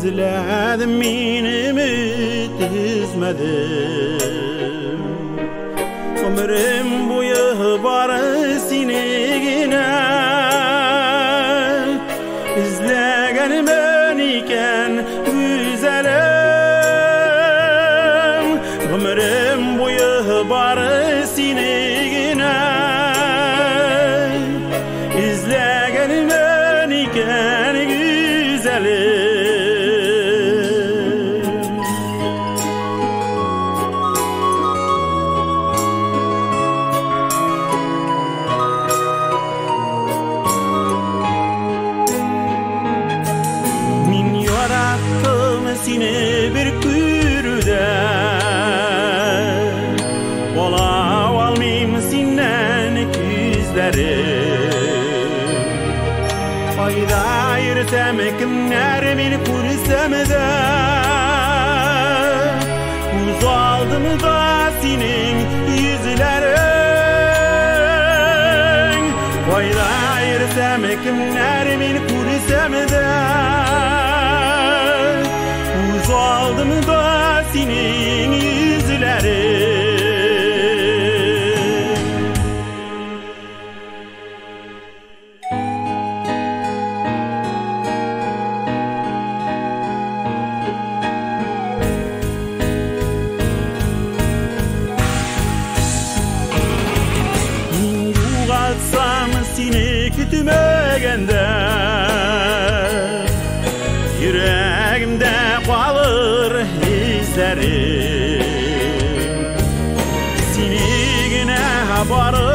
izledim minimi dizmedim. Ömrüm boyu barı sinigine izlegen ben iken güzelim. Ömrüm boyu barı sinigine izlegen ben iken güzelim. Seni bir kürüde ola almayım senden küzlerim. Fayda yürüsem kimler beni kursam da uzaldım da senin yüzlerin. Fayda yürüsem kimler beni kursam da aldım da senin yüzlerin. Yo'qotsam seni kutmaganda yüreğimde kalır izlerim. Seni yine barı